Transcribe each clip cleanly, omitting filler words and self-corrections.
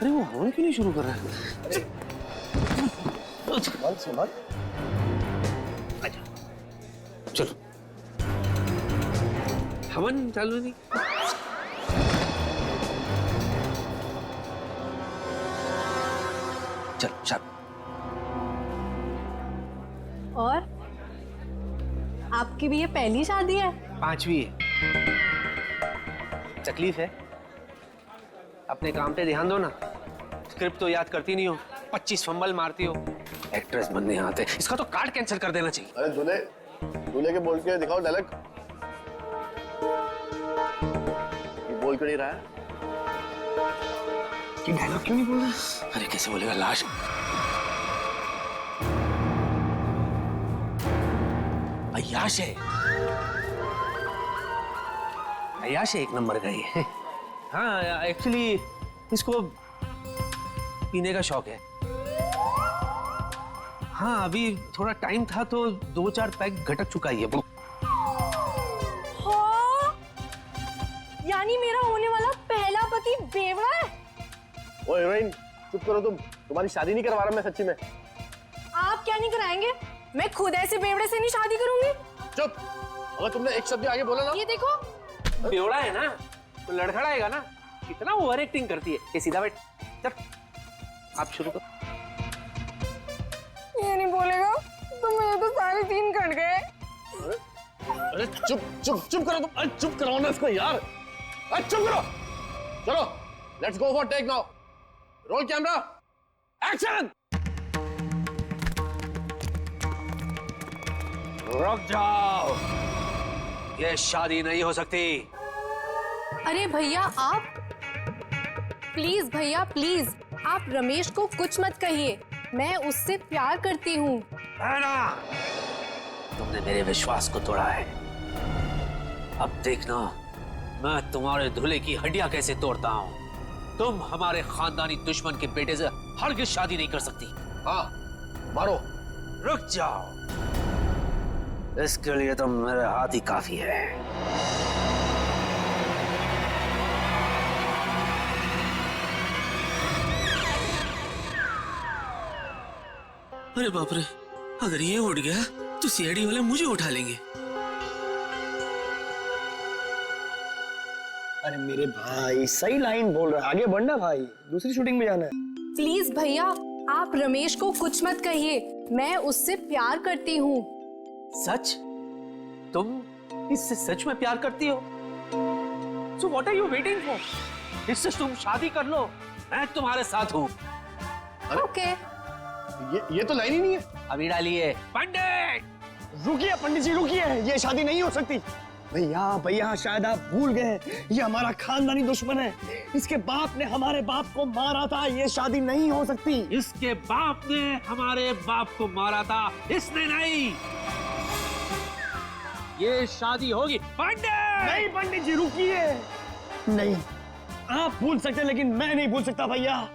अरे वो हॉर्न क्यों नहीं शुरू कर रहा है? संभाल। चलो हवन चालू नहीं। चल चल। और आपकी भी ये पहली शादी है? 5वीं है। तकलीफ है? अपने काम पे ध्यान दो ना। स्क्रिप्ट तो याद करती नहीं हो, 25 फंबल मारती हो। एक्ट्रेस बनने आते, इसका तो कार्ड कैंसिल कर देना चाहिए। अरे दूल्हे दूल्हे के बोल के दिखाओ डायलॉग। ये बोल क्यों नहीं रहा है? कि डायलॉग क्यों नहीं बोल रहा? अरे कैसे बोलेगा? लाश अय्याश है, अय्याश है, 1 नंबर का ये। हाँ एक्चुअली इसको पीने का शौक है। हाँ अभी थोड़ा टाइम था तो 2-4 पैक घटक चुका ही है। हाँ? यानी मेरा होने वाला पहला पति बेवड़ा है? ओए हीरोइन चुप करो तुम, तुम्हारी शादी नहीं करवा रहा मैं सच्ची में। आप क्या नहीं कराएंगे? मैं खुद ऐसे बेवड़े से नहीं शादी करूंगी। चुप, अगर तुमने एक शब्द आगे बोला ना। ये देखो बेवड़ा है ना तो लड़खड़ाएगा ना। कितना ओवर एक्टिंग करती है। ये सीधा बैठ, चल आप शुरू करो। ये नहीं बोलेगा तो मेरे तो सारे सीन कट गए। अरे चुप चुप चुप करो तुम। अरे चुप कराओ ना इसको यार। अरे चुप करो। चलो let's go for take now. Roll camera action. रुक जाओ, ये शादी नहीं हो सकती। अरे भैया आप प्लीज, भैया प्लीज, आप रमेश को कुछ मत कहिए। मैं उससे प्यार करती हूँ। है ना? तुमने मेरे विश्वास को तोड़ा है। अब देखना मैं तुम्हारे दूल्हे की हड्डियां कैसे तोड़ता हूँ। तुम हमारे खानदानी दुश्मन के बेटे से हरगिज शादी नहीं कर सकती। हाँ मारो। रुक जाओ, इसके लिए तो मेरे हाथ ही काफी है। अरे बाप रे, अगर ये उठ गया तो सीआईडी वाले मुझे उठा लेंगे। अरे मेरे भाई सही लाइन बोल रहा है, आगे बढ़ना भाई, दूसरी शूटिंग में जाना है। प्लीज भैया आप रमेश को कुछ मत कहिए। मैं उससे प्यार करती हूँ। सच? तुम इससे सच में प्यार करती हो? So what are you waiting for? इससे तुम शादी कर लो, मैं तुम्हारे साथ हूँ। ओके। ये तो लाइन ही नहीं है। अभी डालिए। पंडित रुकिए पंडित जी रुकिए, ये शादी नहीं हो सकती। भैया भैया शायद आप भूल गए, ये हमारा खानदानी दुश्मन है। इसके बाप ने हमारे बाप को मारा था, ये शादी नहीं हो सकती। इसके बाप ने हमारे बाप को मारा था, इसने नहीं। ये शादी होगी। पंडित नहीं पंडित जी रुकिए। नहीं आप भूल सकते लेकिन मैं नहीं भूल सकता भैया।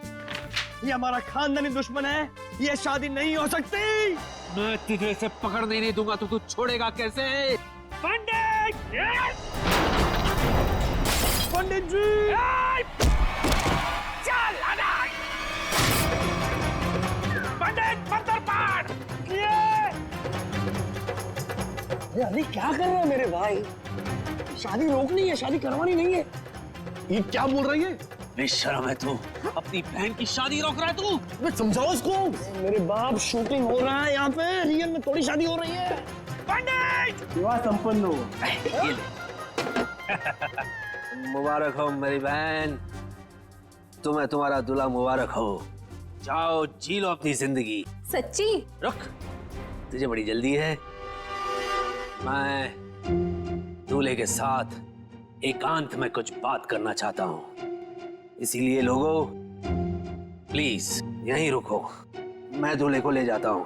ये हमारा खानदानी दुश्मन है, ये शादी नहीं हो सकती। मैं तुझे से पकड़ने नहीं दूंगा तो तू छोड़ेगा कैसे? पंडित! पंडित जी! चल पंडित मंत्र पाठ! अरे क्या कर रहे हैं मेरे भाई? शादी रोकनी है, शादी करवानी नहीं है। ये क्या बोल रही है? बेशर्म है तू, अपनी बहन की शादी रोक रहा है तू। मैं समझाओ इसको। मेरे बाप शूटिंग हो रहा है यहाँ पे, रियल में थोड़ी शादी हो रही है। पंडित! विवाह संपन्न हो। मुबारक हो मेरी बहन, तुम्हें तुम्हारा दूल्हा मुबारक हो। जाओ जी लो अपनी जिंदगी। सच्ची? रुक, तुझे बड़ी जल्दी है। मैं दूल्हे के साथ एकांत में कुछ बात करना चाहता हूँ, इसीलिए लोगों प्लीज यहीं रुको, मैं दूल्हे को ले जाता हूँ।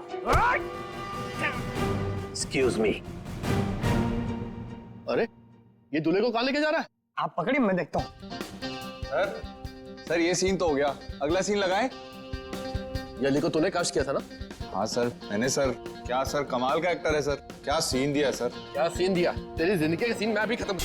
Excuse me. अरे ये दूल्हे को कहाँ लेके जा रहा है? आप पकड़िए मैं देखता हूँ। सर ये सीन तो हो गया, अगला सीन लगाएं। ये अली को तूने कास्ट किया था ना? हाँ सर मैंने सर। क्या सर कमाल का एक्टर है सर, क्या सीन दिया सर। क्या सीन दिया? तेरी जिंदगी का सीन मैं अभी खत्म।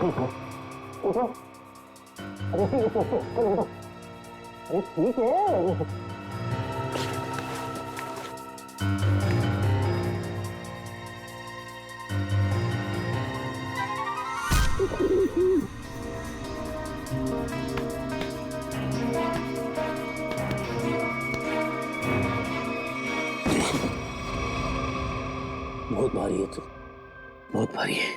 ठीक है। बहुत भारी है तू, बहुत भारी है।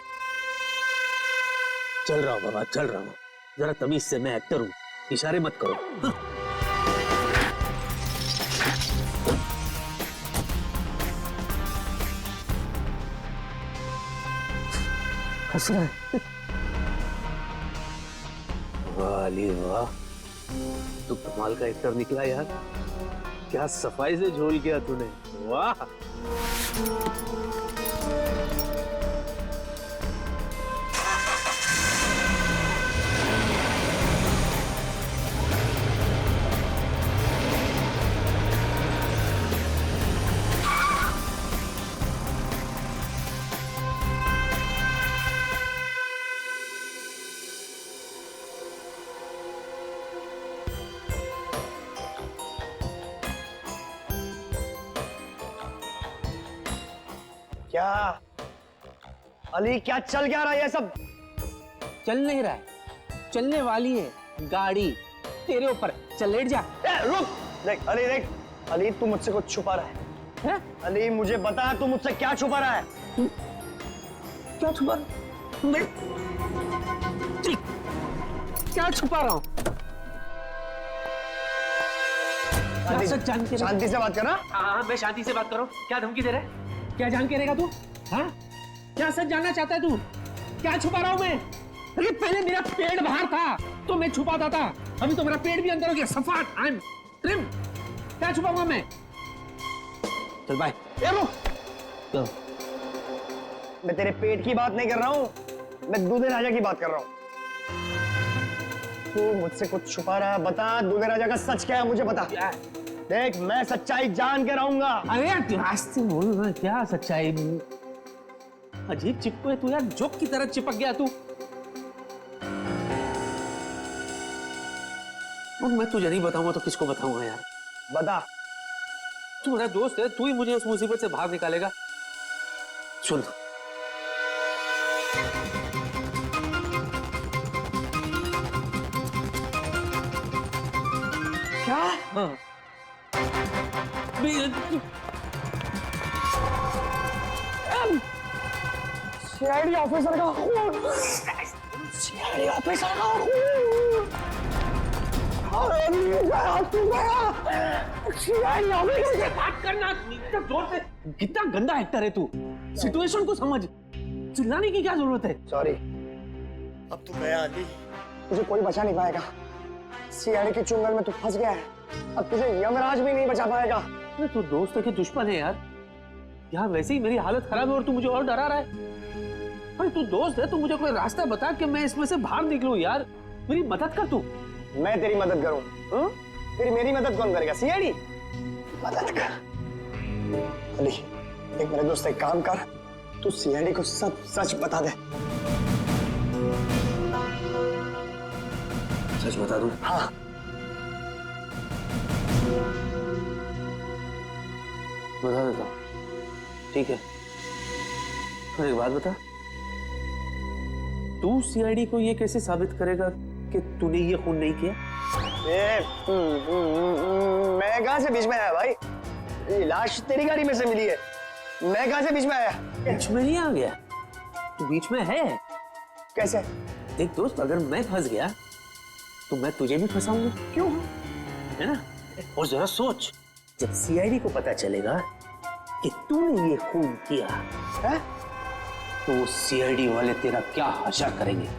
चल रहा हूं बाबा, चल रहा हूं। जरा तमीज से, मैं एक्टर हूं, इशारे मत करो। हाँ। हंस रहा है। वाह अली वाह, तू कमाल का एक्टर निकला यार। क्या सफाई से झोल किया तूने, वाह। क्या अली, क्या चल क्या रहा है ये सब? चल नहीं रहा है, चलने वाली है गाड़ी तेरे ऊपर। चल लेट जा। रुक, देख अली, देख अली, तू मुझसे कुछ छुपा रहा है। अली मुझे बता, तू मुझसे क्या छुपा रहा है? क्या छुपा? क्या छुपा रहा हूं? शांति से बात करना। हाँ, मैं शांति से बात करूं। क्या धमकी दे रहा है? क्या जान के रहेगा तू? हाँ, क्या सच जानना चाहता है तू? क्या छुपा रहा हूं मैं? अरे पहले मेरा पेट बाहर था तो मैं छुपाता था, अभी तो मेरा पेट भी अंदर हो गया। सफाट, आई एम ट्रिम। क्या छुपाऊंगा मैं? चल बाय। तो मैं तेरे पेट की बात नहीं कर रहा हूँ, मैं दूल्हे राजा की बात कर रहा हूँ। तू मुझसे कुछ छुपा रहा है, बता दूल्हे राजा का सच क्या है, मुझे बता। क्या? देख मैं सच्चाई जान के रहूंगा। अरे यार आस्ते बोल ना, क्या सच्चाई? अजीब चिपको है तू यार, जोक की तरह चिपक गया तू। मैं तुझे नहीं बताऊंगा तो किसको बताऊंगा यार? बता। तू मेरा दोस्त है, तू ही मुझे इस मुसीबत से बाहर निकालेगा। सुन, क्या? हाँ। सीआईडी ऑफिसर का खून, सीआईडी ऑफिसर का खून। सीआईडी ऑफिसर से बात करना इतना जोर से। कितना गंदा एक्टर है तू, सिचुएशन को समझ। चिल्लाने की क्या जरूरत है? सॉरी, अब तू गया अली, तुझे कोई बचा नहीं पाएगा। सीआईडी के चुंगल में तू फंस गया है, अब तुझे यमराज भी नहीं बचा पाएगा। अरे तू दोस्त के दुश्मन है यार। यार वैसे ही मेरी हालत खराब है और तू मुझे और डरा रहा है। अरे तू दोस्त है, तू मुझे कोई रास्ता बता कि मैं इसमें से बाहर निकलूं यार। मेरी मदद कर तू। मैं तेरी मदद करूं? तेरी मेरी मदद कौन करेगा? सीआईडी मदद कर। अली एक मेरे दोस्त, एक काम कर, तू सीआईडी को सब सच बता दे। सच बता दूं? हाँ। बता देता हूं, ठीक है। और एक बात बता, तू सीआईडी को ये कैसे साबित करेगा कि तूने ये खून नहीं किया? मैं कहां से बीच में आया भाई? ये लाश तेरी गाड़ी में से मिली है, मैं कहां से बीच में आया? बीच में नहीं आ गया, तू बीच में है। कैसे? देख दोस्त, अगर मैं फंस गया तो मैं तुझे भी फंसाऊंगा। क्यों? है ना? और जरा सोच, जब सीआईडी को पता चलेगा कि तूने ये खून किया है? तो सीआईडी वाले तेरा क्या हशर करेंगे,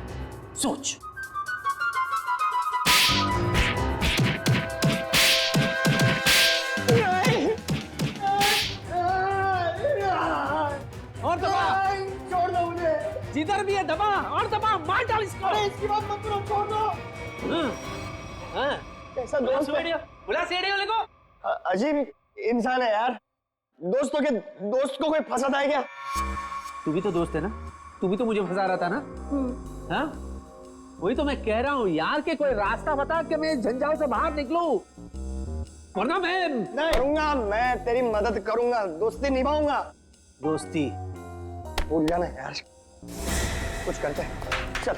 सोच। और दबा, छोड़ दो मुझे। जिधर भी है दबा, और दबा, मार डाल इसको। इसकी बात मत करो, छोड़ दो। हाँ, कैसा दोस्त है? बुला सीआईडी वाले को। अजीब इंसान है यार, दोस्त को कोई फंसाता है क्या? तू भी तो दोस्त है ना, तू भी तो मुझे फंसा रहा था ना। हाँ? वही तो मैं कह रहा हूँ यार कि कोई रास्ता बता कि मैं झंझाव से बाहर निकलूं, वरना मैं नहीं करूंगा, मैं तेरी मदद करूंगा, दोस्ती निभाऊंगा। दोस्ती भूल जाना यार, कुछ करते हैं, चल।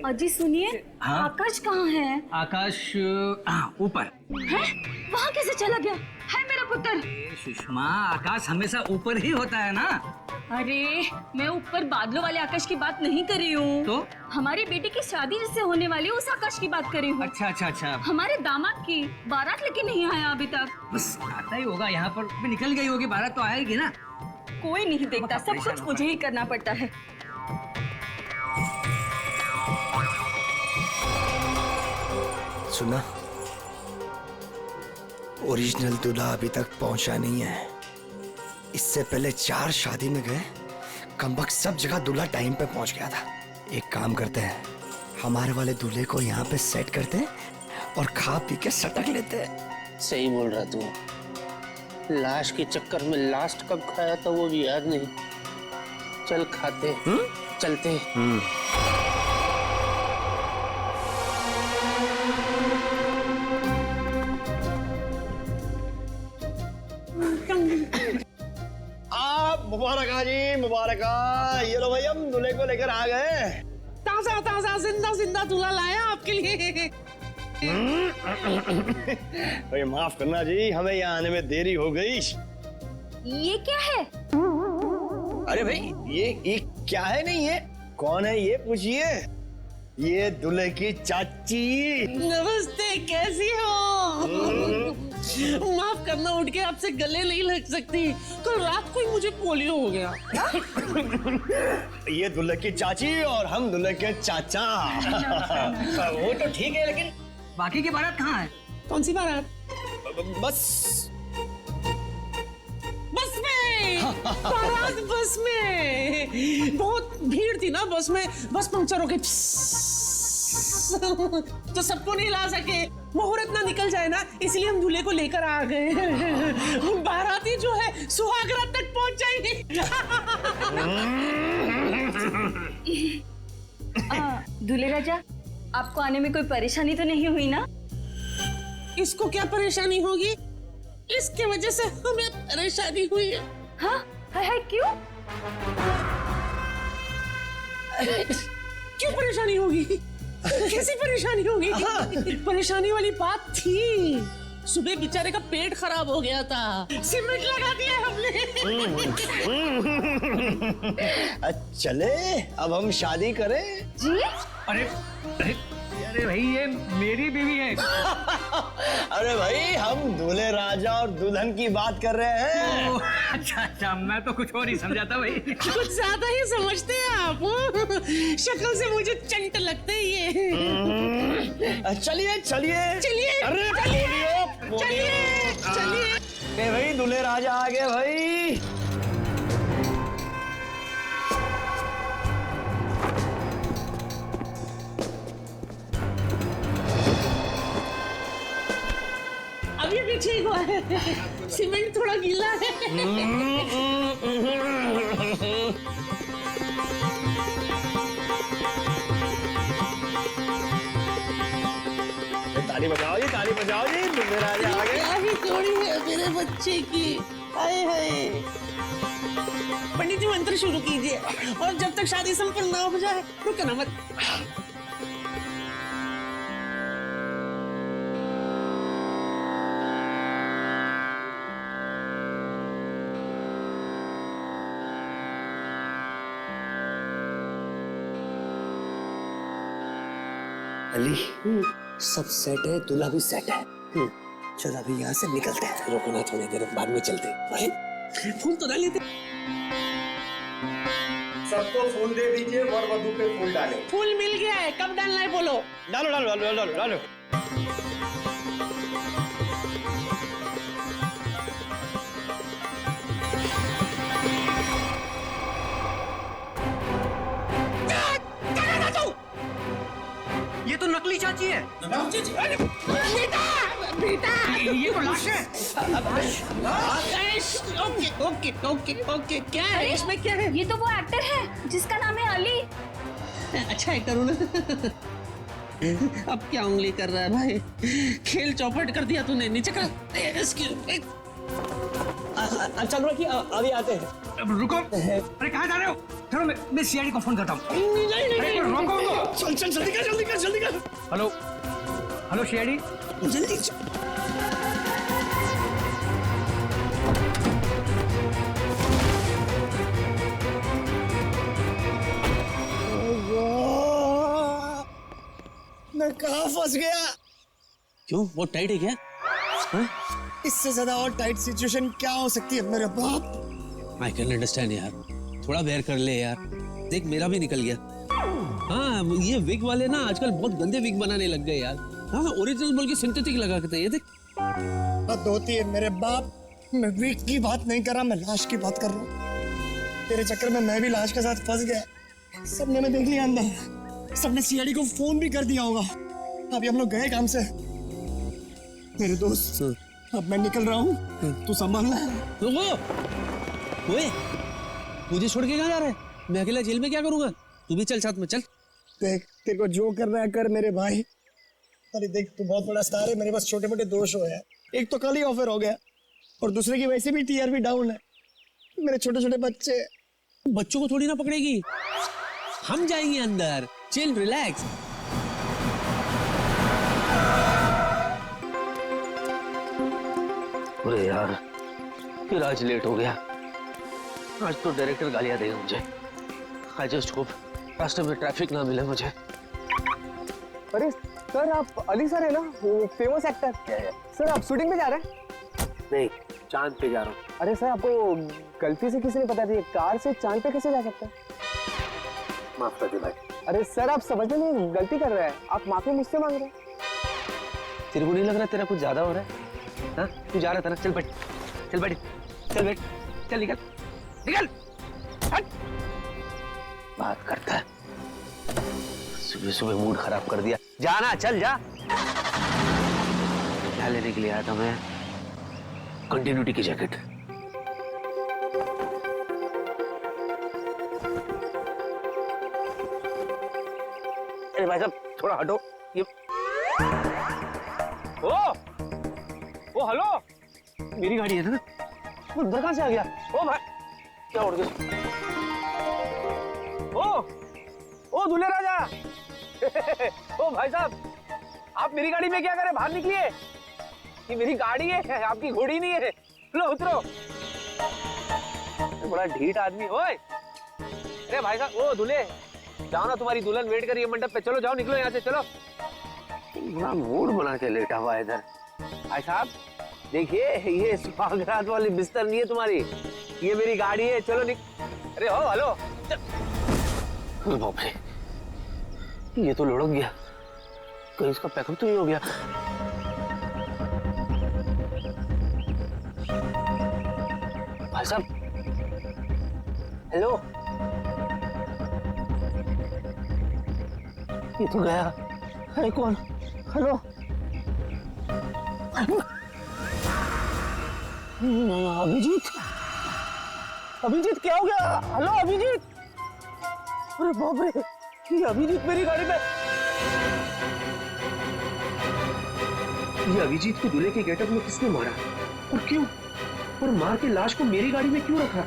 अजी सुनिए, हाँ? आकाश कहाँ है? आकाश ऊपर। है? वहाँ कैसे चला गया? है मेरा पुत्र। सुषमा, आकाश हमेशा ऊपर ही होता है ना। अरे मैं ऊपर बादलों वाले आकाश की बात नहीं कर रही हूँ, तो हमारी बेटी की शादी जिससे होने वाली है उस आकाश की बात कर रही हूँ। अच्छा अच्छा अच्छा, हमारे दामाद की बारात लेके नहीं आया अभी तक। बस आता ही होगा यहाँ पर, अभी निकल गई होगी, बारात तो आएगी ना। कोई नहीं देखता, सब कुछ मुझे ही करना पड़ता है। सुना, ओरिजिनल दूल्हा अभी तक पहुंचा नहीं है। इससे पहले 4 शादी में गए, कमबख्त सब जगह दूल्हा टाइम पे पहुंच गया था। एक काम करते हैं, हमारे वाले दूल्हे को यहाँ पे सेट करते हैं और खा पी के सटक लेते हैं। सही बोल रहा तू। लाश के चक्कर में लास्ट कब खाया था वो भी याद नहीं। चल खाते, चलते। मुबारक जी, मुबारक। ये लो भाई, हम दूल्हे को लेकर आ गए। ताजा ताजा जिंदा जिंदा दूल्हा लाया आपके लिए। भाई माफ करना जी, हमें यहाँ आने में देरी हो गई। ये क्या है? अरे भाई, ये क्या है? नहीं, ये कौन है ये पूछिए। ये दूल्हे की चाची। नमस्ते, कैसी हो? माफ करना, उठ के आपसे गले नहीं लग सकती। कल रात को ही मुझे पोलियो हो गया। ये दूल्हे की चाची और हम दूल्हे के चाचा। वो तो ठीक है, लेकिन बाकी की बारात कहाँ है? कौन सी बारात? बस बस में। बारात बस में। बहुत भीड़ थी ना बस में, बस पंक्चर हो गई। तो सबको नहीं ला सके, मुहूर्त ना निकल जाए ना, इसलिए हम दूल्हे को लेकर आ गए। बाराती जो है सुहाग रात तक पहुंच जाएगी। दूल्हे राजा, आपको आने में कोई परेशानी तो नहीं हुई ना? इसको क्या परेशानी होगी? इसके वजह से हमें परेशानी हुई है। हाँ? है क्यों? क्यों परेशानी होगी? कैसी परेशानी होगी? परेशानी वाली बात थी। सुबह बेचारे का पेट खराब हो गया था, सीमेंट लगा दिया हमने। चले, अब हम शादी करें। जी? अरे अरे अरे भाई, ये मेरी बीवी है। अरे भाई, हम दूल्हे राजा और दुल्हन की बात कर रहे हैं। ओह, अच्छा अच्छा, मैं तो कुछ और ही समझा था भाई। कुछ ज्यादा ही समझते हैं आप। शक्ल से मुझे चंट लगते हैं ये। चलिए चलिए चलिए, अरे चलिए, चलिए, चलिए। अरे भाई, दूल्हे राजा आ गए भाई। अभी भी ठीक हुआ है, सीमेंट थोड़ा गीला है। ताली बजाओ जी, ताली बजाओ जी, दूल्हे राजा आ गए। क्या ही जोड़ी है मेरे बच्चे की। हाय हाय। पंडित जी मंत्र शुरू कीजिए, और जब तक शादी संपन्न ना हो जाए रुकना मत। अली, सब सेट है, दूल्हा भी सेट है। चल अभी यहाँ से निकलते हैं। रुकना थोड़ी देर, बाद में चलते। अरे फूल तो डाल लेते। सबको फूल दे दीजिए, वर वधू पे फूल डालें। फूल मिल गया है, कब डालना है बोलो। डालो डालो डालो डालो डालो। ये ये तो नकली चाची है। बेटा बेटा ये तो लाश है। ओके ओके ओके ओके, क्या है इसमें, क्या है? ये तो वो एक्टर है जिसका नाम है अली। अच्छा है, करूँ ना? अब क्या उंगली कर रहा है भाई? खेल चौपट कर दिया तूने। नीचे कर। चल रहा कि अभी आते हैं। अब रुको, अरे कहाँ जा रहे हो? चलो मैं सीआईडी को फोन करता हूँ। अरे रोको उनको। चल चल जल्दी कर जल्दी कर जल्दी कर। Hello hello CID. जल्दी मैं कहाँ फंस गया? क्यों, बहुत टाइट है क्या? इससे ज्यादा और टाइट सिचुएशन क्या हो सकती है मेरे बाप? आई कैन अंडरस्टैंड यार, थोड़ा बेयर कर ले यार। देख मेरा भी निकल गया। हाँ, ये विग वाले ना आजकल बहुत गंदे विग बनाने लग गए यार। हाँ, ओरिजिनल बोल के सिंथेटिक लगा के। ये देख, बात होती है मेरे बाप। मैं वीक की बात नहीं कर रहा, मैं लाश की बात कर रहा हूँ। तेरे चक्कर में मैं भी लाश के साथ फंस गया। सबने मैं देख लिया अंदर, सबने सीआईडी को फोन भी कर दिया होगा। अभी हम लोग गए काम से। मेरे दोस्त, अब मैं निकल रहा हूँ, तू संभालना। ओए, मुझे छोड़ के कहाँ जा रहा है? मैं अकेला जेल में क्या करूंगा? तू भी चल साथ में, चल। देख, तेरे को जो करना है कर मेरे भाई। अरे देख, तू बहुत बड़ा स्टार है, मेरे पास छोटे मोटे दोष हो यार। एक तो कल ही ऑफर हो गया और दूसरे की वैसे भी टीआरपी डाउन है। मेरे छोटे छोटे बच्चे। बच्चों को थोड़ी ना पकड़ेगी, हम जाएंगे अंदर। Chill, relax. अरे यार, फिर आज लेट हो गया। आज तो डायरेक्टर गालियां देगा मुझे। आई जस्ट होप रास्ते में ट्रैफिक ना मिले मुझे। अरे सर, आप अली सर है ना, वो फेमस एक्टर। सर, आप शूटिंग पे जा रहे हैं? नहीं, चांद पे जा रहा हूँ। अरे सर, आपको गलती से किसी ने बता दिया, कार से चांद पे कैसे जा सकते हैं? माफ कर दे भाई। अरे सर, आप समझने में गलती कर रहे हैं, आप माफी मुझसे मांग रहे हैं। तेरे को नहीं लग रहा तेरा कुछ ज्यादा हो रहा है? हाँ, तू जा रहा था ना? चल बैठ, चल बैठ, चल बैठ, चल निकल, निकल, हट। बात करता है, सुबह सुबह मूड खराब कर दिया। जाना, चल जा। क्या लेने के लिए आया था मैं? कंटिन्यूटी की जैकेट। अरे भाई साहब, थोड़ा हटो। ये ओ हेलो, मेरी गाड़ी है ना? वो अंदर कहाँ से आ गया? ओ भाई, क्या उड़ गया? ओ दूल्हे राजा। ओ भाई साहब, आप मेरी गाड़ी में क्या करें? बाहर निकलिए। ये मेरी गाड़ी है, आपकी घोड़ी नहीं है। लो उतरो। बड़ा ढीठ आदमी। ओए, अरे भाई साहब, ओ दूल्हे, जाओ ना, तुम्हारी दुल्हन वेट कर रही है मंडप पे। चलो जाओ, निकलो यहाँ से, चलो। बड़ा मूड बना के लेटा हुआ है इधर। भाई साहब देखिए, ये सुहागरात वाली बिस्तर नहीं है तुम्हारी, ये मेरी गाड़ी है। चलो अरे हो, हेलो। बाप रे, ये तो लुढ़क गया। कहीं इसका पैकअप तो नहीं हो गया? भाई साहब, हेलो। ये तो गया। अरे कौन? हेलो, अभिजीत। अभिजीत, क्या हो गया? हेलो अभिजीत। अरे बाप रे, ये अभिजीत मेरी गाड़ी पे। ये अभिजीत को दूल्हे के गेटअप में किसने मारा और क्यों? और मार के लाश को मेरी गाड़ी में क्यों रखा?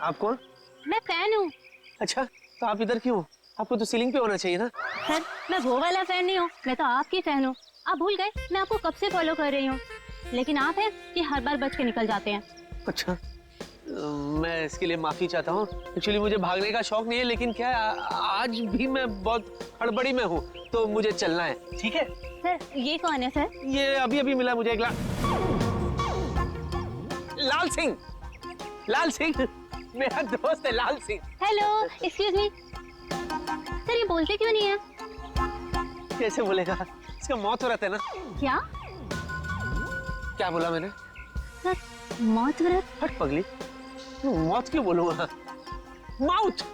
आप कौन? मैं फैन हूँ। अच्छा, तो आप इधर क्यों? आपको तो सीलिंग पे होना चाहिए ना। सर मैं वो वाला फैन नहीं हूँ, मैं तो आपकी फैन हूँ। आप भूल गए मैं आपको कब से फॉलो कर रही हूँ, लेकिन आप हैं कि हर बार बच के निकल जाते हैं। अच्छा, मैं इसके लिए माफी चाहता हूँ। एक्चुअली मुझे भागने का शौक नहीं है, लेकिन क्या है, आज भी मैं बहुत हड़बड़ी में हूँ, तो मुझे चलना है। ठीक है सर ये कौन है सर? ये अभी अभी मिला मुझे एक लाल सिंह। लाल सिंह मेरा दोस्त है, Lal Singh. Hello excuse me. Sir ये बोलते क्यों नहीं है? कैसे बोलेगा, इसका मौत हो रहा है ना। क्या क्या बोला मैंने? सर मौत व्रत? हट पगली, मौत क्यों बोलूंगा? माउथ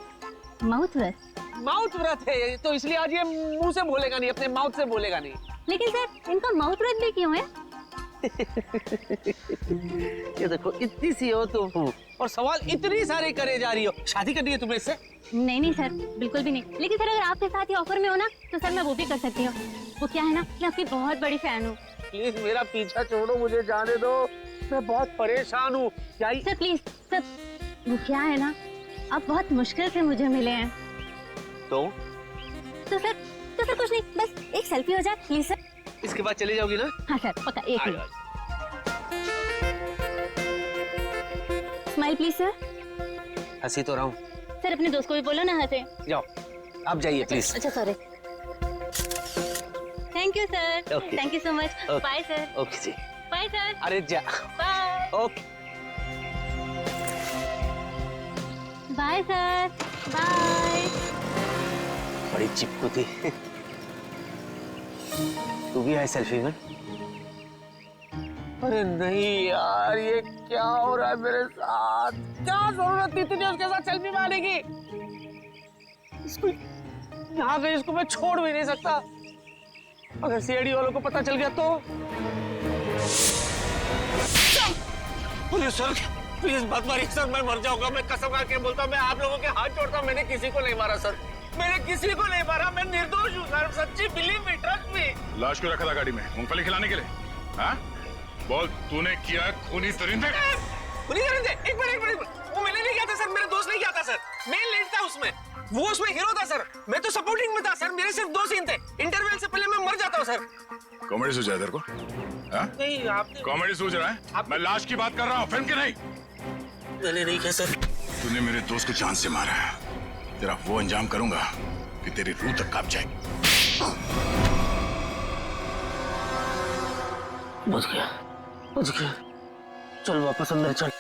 माउथ व्रत? माउथ व्रत है, तो इसलिए आज ये मुंह से बोलेगा नहीं, अपने माउथ से बोलेगा नहीं। लेकिन सर इनका माउथ व्रत भी क्यों है? ये देखो, इतनी सी हो तुम और सवाल इतनी सारे करे जा रही हो। शादी करनी है तुम्हें इससे? नहीं नहीं सर बिल्कुल भी नहीं, लेकिन सर अगर आपके साथ ही ऑफर में हो ना तो सर मैं वो भी कर सकती हूँ। वो क्या है ना, मैं आपकी बहुत बड़ी फैन हूँ। प्लीज मेरा पीछा छोड़ो, मुझे जाने दो, मैं बहुत परेशान हूँ। क्या सर प्लीज सर, वो क्या है ना, आप बहुत मुश्किल से मुझे मिले हैं। तो सर कुछ नहीं, बस एक सेल्फी हो जाए प्लीज सर। इसके बाद चले जाओगी ना? हाँ सर पक्का, एक मिनट। Smile please sir. हंसी तो रहा हूँ। सर अपने दोस्त को भी बोलो ना हंसे। जाओ आप जाइए प्लीज। अच्छा sorry. Thank you sir, Okay. Thank you so much. Okay. Bye sir. Okay जी। Bye sir. अरे जा। Bye. Okay bye sir. Bye. बड़ी चिपकू थी। तू भी है सेल्फी में? अरे नहीं यार, ये क्या हो रहा है मेरे साथ? क्या जरूरत थी तुझे उसके साथ सेल्फी मारने की? इसको यहाँ पे इसको मैं छोड़ भी नहीं सकता। अगर सीआईडी वालों को पता चल गया तो? पुलिस सर प्लीज मत मारिए सर, मैं मर जाऊंगा। मैं कसम खा के बोलता हूँ, मैं आप लोगों के हाथ जोड़ता हूँ, मैंने किसी को नहीं मारा सर, मैंने किसी को नहीं मारा, मैं निर्दोष हूँ सर, सच्ची बिलीव मी, ट्रस्ट मी। लाश क्यों रखा था गाड़ी में? मूंगफली खिलाने के लिए? हाँ? बोल, तूने किया है खूनी सरिंदे? खूनी सरिंदे? एक मिनट, वो मैंने नहीं किया था सर, मेरे दोस्त ने किया था सर, मैं लीड था उसमें, वो उसमें हीरो था सर, मैं तो सपोर्टिंग में था सर, मेरे सिर्फ 2 सीन थे, इंटरवल से पहले मैं मर जाता हूँ सर। कॉमेडी सूझ रहा है तेरे को? हाँ? नहीं आपने। कॉमेडी सूझ रहा है? मैं लाश की बात कर रहा हूँ, फिल्म की नहीं। मैंने नहीं किया सर। तूने मेरे दोस्त को जान से मारा है, तेरा वो अंजाम करूंगा कि तेरी रूह तक कांप जाएगी। बच गया। चल वापस अंदर चल।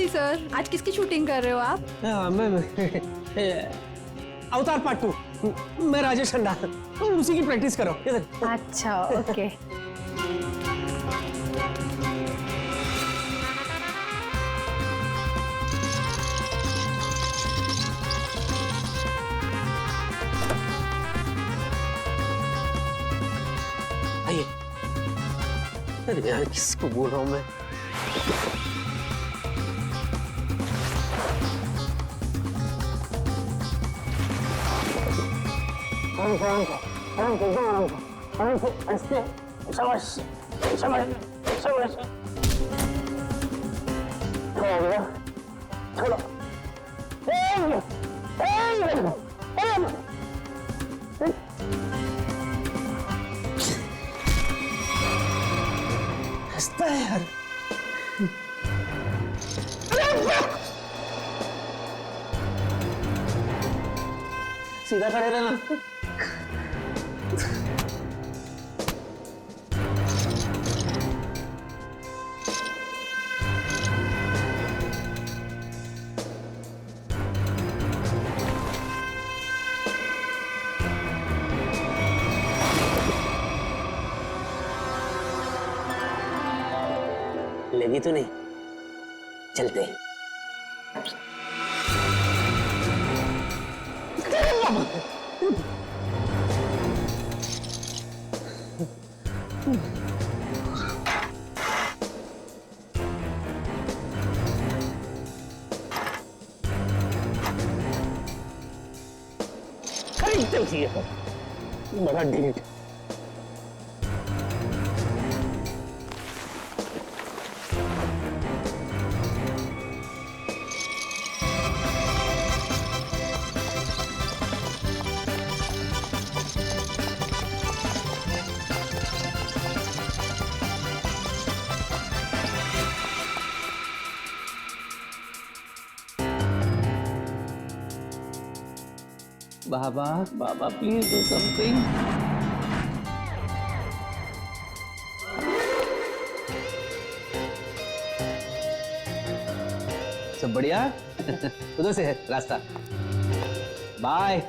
सर आज किसकी शूटिंग कर रहे हो आप? मैं अवतार पार्ट 2, मैं राजेश खन्ना, उसी की प्रैक्टिस करो। अच्छा ओके। आइए। अरे यार किसको बोल रहा हूँ मैं? हंसता है यार। सीधा खड़े रहना। लगी तो नहीं? चलते। खरीदते उसी है बड़ा ढीठ। बाबा बाबा प्लीज डू समथिंग। सब बढ़िया? उधर से है रास्ता। बाय।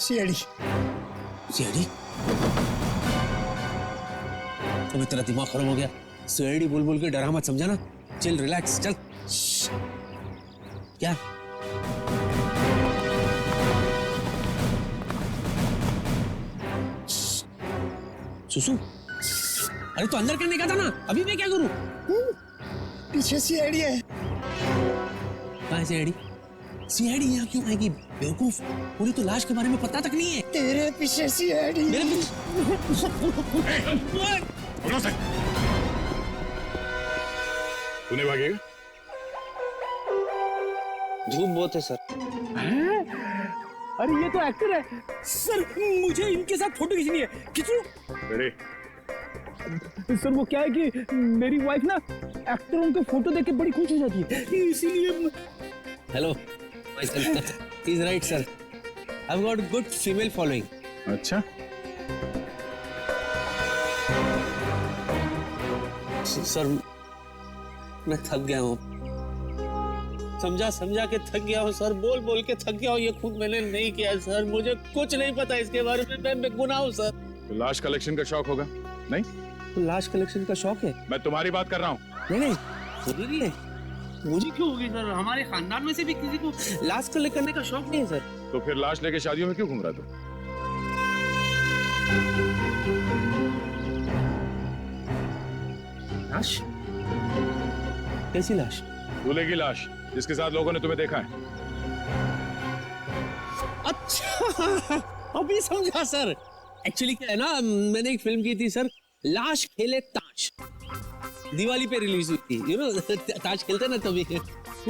सीआईडी। सीआईडी? तुम्हें तेरा दिमाग खराब हो गया? सीआईडी बोल बोल के डरा मत, समझा ना? चिल, रिलैक्स, चल। क्या? सुसु, अरे तो अंदर करने का था ना, अभी मैं क्या करूं? पीछे सीआईडी है। कहाँ है सीआईडी? सीआईडी यहाँ क्यों आएगी बेवकूफ? पूरी तो लाश के बारे में पता तक नहीं है। तेरे पीछे सीआईडी। मेरे पीछे? बोलो सर, तूने भागेगा? धूप बहुत है सर। अरे ये तो एक्टर है सर, मुझे इनके साथ फोटो खींचनी है। खींचूं? अरे सर वो क्या है कि मेरी वाइफ ना एक्टरों के फोटो देख के बड़ी खुश हो जाती है, इसीलिए। Hello, he's right sir. I've got good female following. अच्छा, सर मैं थक गया हूँ, समझा के थक गया हूँ सर, बोल बोल के थक गया हूँ। ये खुद मैंने नहीं किया सर, मुझे कुछ नहीं पता इसके बारे में, मैं बेगुनाह हूँ सर। तो लाश कलेक्शन का शौक होगा? नहीं, तो लाश कलेक्शन का शौक है? मैं तुम्हारी बात कर रहा हूँ। नहीं मुझे नहीं है। मुझे क्यों होगी सर? हमारे खानदान में से भी किसी को लाश कलेक्ट करने का शौक नहीं है सर। तो फिर लाश लेके शादियों में क्यों घूम रहा तू? लाश? कैसी लाश? दूल्हे की लाश, जिसके साथ लोगों ने तुम्हें देखा है। अच्छा, अभी समझा सर। एक्चुअली क्या है ना, मैंने एक फिल्म की थी सर, लाश खेले ताश, दिवाली पे रिलीज हुई थी। यू नो ताश खेलते ना तभी,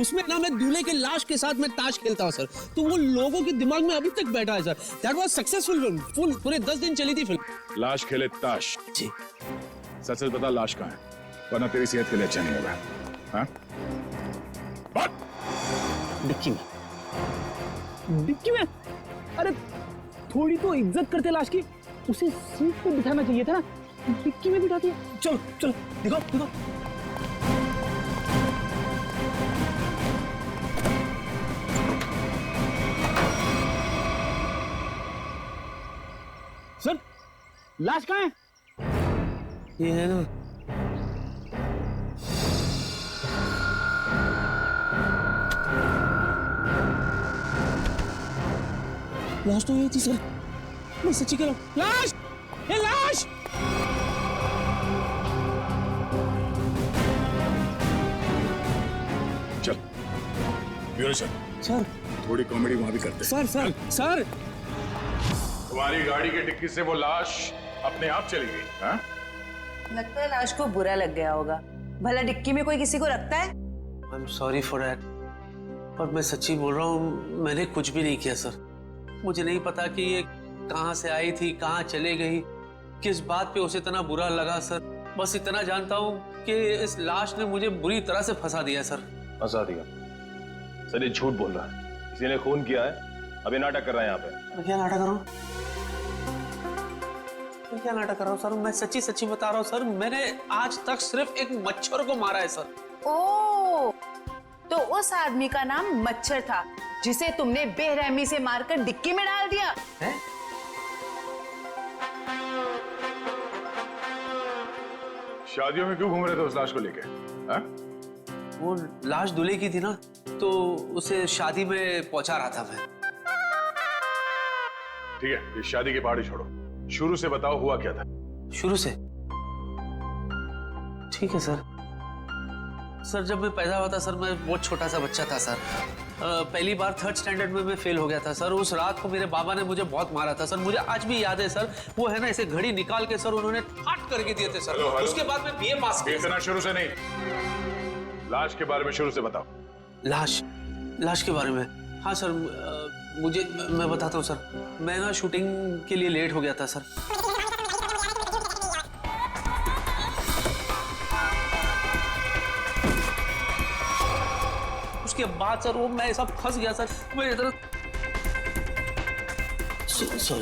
उसमें ना मैं दूल्हे के लाश के साथ मैं ताश खेलता हूँ सर, तो वो लोगों के दिमाग में अभी तक बैठा है sir. That was successful film, full पूरे 10 दिन चली थी फिल्म। लाश खेले ताश? जी। सच सच बता, लाश कहाँ है, वरना तेरी सेहत के लिए अच्छा नहीं होगा। हाँ? डिक्की में। डिक्की में? अरे थोड़ी तो इज्जत करते लाश की, उसे सीट पे बिठाना चाहिए था ना, डिक्की में बिठा दिया। चलो चलो दिखाओ दिखाओ। सर लाश कहाँ है? ये है ना, लाश तो ये थी सर, मैं सच्ची कह रहा हूँ। लाश, ये लाश। ब्यूरो सर, सर थोड़ी कॉमेडी वहां भी करते हैं। सर तुम्हारी गाड़ी की डिक्की से वो लाश अपने आप चली गई, हाँ? लगता है लाश को बुरा लग गया होगा। भला डिक्की में कोई किसी को रखता है? I am sorry for that, पर मैं सच्ची बोल रहा हूँ, मैंने कुछ भी नहीं किया सर। मुझे नहीं पता कि ये कहाँ से आई थी, कहाँ चले गई, किस बात पे उसे इतना बुरा लगा सर। बस इतना जानता हूँ कि इस लाश ने मुझे बुरी तरह से फंसा दिया सर। फंसा दिया? सर ये झूठ बोल रहा है, किसी ने खून किया है, अभी नाटक कर रहा है यहाँ पे। मैं क्या नाटक कर रहा हूँ? मैं क्या नाटक कर रहा हूँ सर? मैं सच्ची सच्ची बता रहा हूँ सर, मैंने आज तक सिर्फ एक मच्छर को मारा है सर। ओ, तो उस आदमी का नाम मच्छर था जिसे तुमने बेरहमी से मारकर डिक्की में डाल दिया है? शादियों में क्यों घूम रहे थे उस लाश को लेके, हाँ? वो लाश दूल्हे की थी ना, तो उसे शादी में पहुंचा रहा था मैं। ठीक है, इस शादी की पहाड़ी छोड़ो, शुरू से बताओ हुआ क्या था। शुरू से? ठीक है सर। सर जब मैं पैदा हुआ था सर, मैं बहुत छोटा सा बच्चा था सर। पहली बार 3rd स्टैंडर्ड में मैं फेल हो गया था सर। उस रात को मेरे बाबा ने मुझे बहुत मारा था सर। मुझे आज भी याद है सर, वो है ना ऐसे घड़ी निकाल के सर उन्होंने फाट करके दिए थे सर। Hello, hello. उसके बाद मैं बीए पास किया। इतना शुरू से नहीं, लाश के बारे में शुरू से बताओ। लाश के बारे में? हाँ सर, मैं बताता हूँ सर। मैं ना शूटिंग के लिए लेट हो गया था सर। उसके बाद सर वो मैं सब फंस गया सर। मैं इधर सॉरी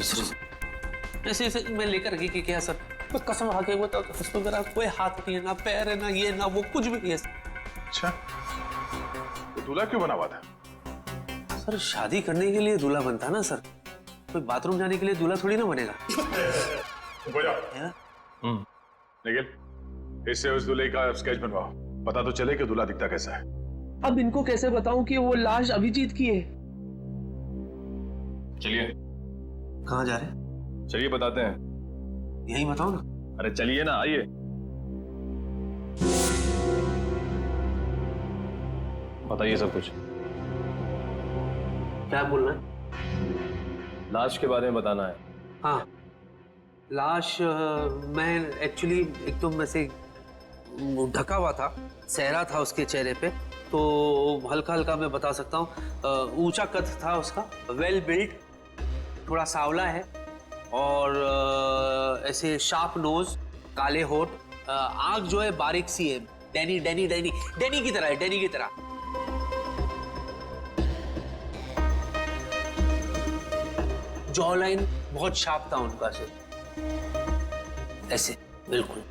ऐसे मैं लेकर के क्या सर, मैं कसम खा के बताता हूँ, उसमें मेरा कोई हाथ नहीं है, ना पैर है, ना ये ना वो, कुछ भी नहीं है। अच्छा, तो दूल्हा क्यों बना हुआ था? सर शादी करने के लिए दूल्हा बनता है ना सर, कोई बाथरूम जाने के लिए दूल्हा थोड़ी ना बनेगा। निखिल, इससे उस दूल्हे का स्केच बनवाओ, पता तो चले कि दूल्हा दिखता कैसा है। अब इनको कैसे बताऊं कि वो लाश अभिजीत की है? चलिए। कहाँ जा रहे हैं? चलिए बताते हैं। यही बताओ ना। अरे चलिए ना, आइए। बताइए सब कुछ। क्या बोलना है? लाश के बारे में बताना है। हाँ, लाश मैं एक्चुअली एकदम ऐसे ढका हुआ था, सहरा था उसके चेहरे पे, तो हल्का हल्का मैं बता सकता हूँ। ऊंचा कद था उसका, वेल बिल्ट, थोड़ा सांवला है और ऐसे शार्प नोज, काले होठ, आंख जो है बारीक सी है, डैनी डैनी डैनी डैनी की तरह है, डैनी की तरह। जॉ लाइन बहुत शार्प था उनका से, ऐसे बिल्कुल।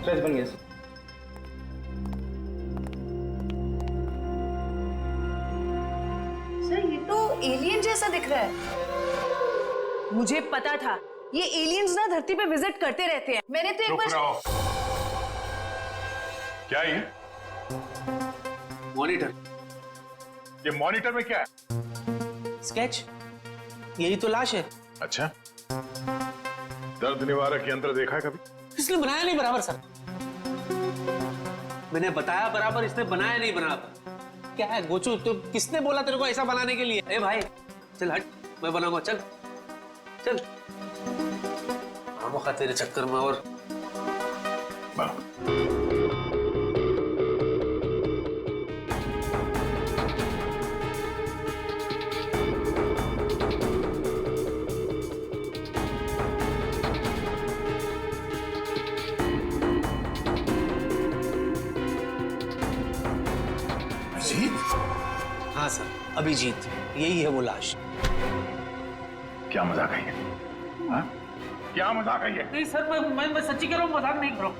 स्ट्रेच बन गया। सर ये तो एलियन जैसा दिख रहा है। मुझे पता था ये एलियंस ना धरती पे विजिट करते रहते हैं। मैंने तो एक बार। क्या ये? मॉनिटर। ये मॉनिटर में क्या है? स्केच, यही तो लाश है। अच्छा, दर्द निवारक यंत्र देखा है कभी? इसने बनाया नहीं बराबर सर। मैंने बताया बराबर, इसने बनाया नहीं बराबर। क्या है गोचू, तो किसने बोला तेरे को ऐसा बनाने के लिए? ए भाई चल हट, मैं बनाऊंगा, चल चल। आमोखा तेरे चक्कर में और हाँ सर, अभिजीत, यही है वो लाश। क्या मजाक है ये? हाँ? क्या मजाक है ये? नहीं सर, मैं सच्ची कह रहा हूँ, मजाक नहीं कर रहा हूँ।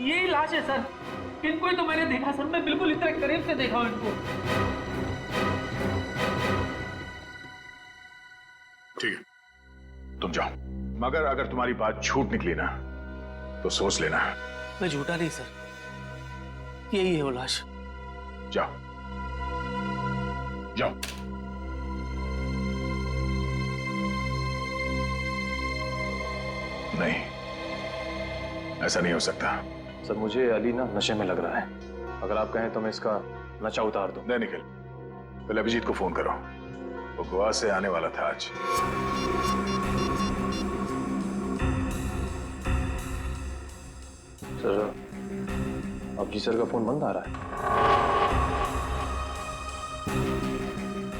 यही लाश है सर। इनको ही तो मैंने देखा सर, मैं बिल्कुल इतना करीब से देखा हूँ इनको। ठीक है, तुम जाओ, मगर अगर तुम्हारी बात झूठ निकली ना तो सोच लेना। मैं झूठा नहीं सर, यही है वो लाश। जाओ जाओ। नहीं, ऐसा नहीं हो सकता। सर मुझे अली ना नशे में लग रहा है। अगर आप कहें तो मैं इसका नशा उतार दूं। नहीं निखिल, पहले अभिजीत को फोन करो, वो गोवा से आने वाला था आज। सर, अभिजीत सर का फोन बंद आ रहा है।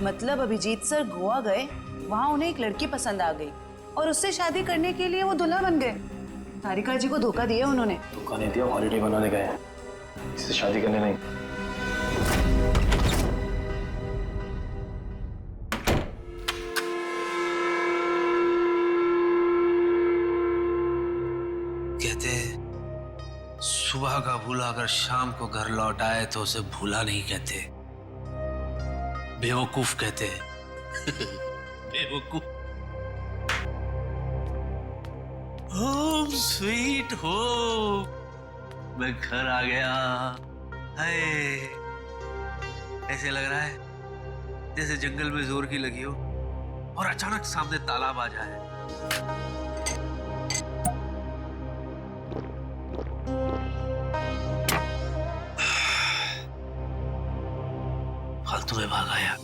मतलब अभिजीत सर गोवा गए, वहाँ उन्हें एक लड़की पसंद आ गई और उससे शादी करने के लिए वो दूल्हा बन गए। तारिका जी को धोखा दिया उन्होंने। धोखा नहीं दिया, हॉलिडे बनाने गए हैं, इससे शादी करने नहीं। कहते सुबह का भूला अगर शाम को घर लौट आए तो उसे भूला नहीं कहते, बेवकूफ कहते। बेवकूफ। होम स्वीट होम, मैं घर आ गया। हाय, ऐसे लग रहा है जैसे जंगल में जोर की लगी हो और अचानक सामने तालाब आ जाए। फालतू में भागा यार,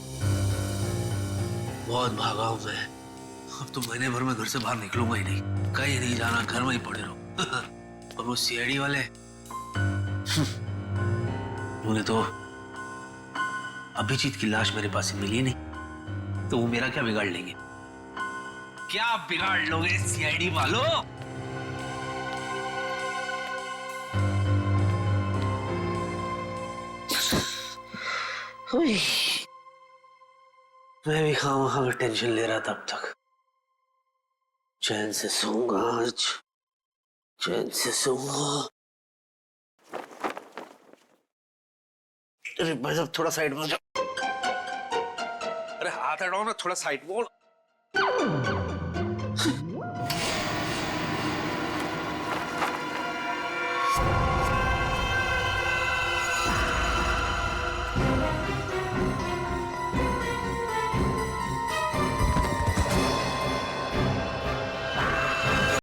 बहुत भागा हूं मैं। अब तो महीने भर में घर से बाहर निकलूंगा ही नहीं, कहीं नहीं जाना, घर में ही पड़े रहो। और वो सीआईडी वाले उन्हें तो अभिजीत की लाश मेरे पास मिली नहीं, तो वो मेरा क्या बिगाड़ लेंगे? क्या बिगाड़ लोगे सीआईडी वालों? मैं भी खामा टेंशन ले रहा था अब तक। चैन से सोऊंगा आज, चैन से सोऊंगा। अरे भाई साहब थोड़ा साइड में जाओ। अरे हाथ हटाओ ना, थोड़ा साइड में।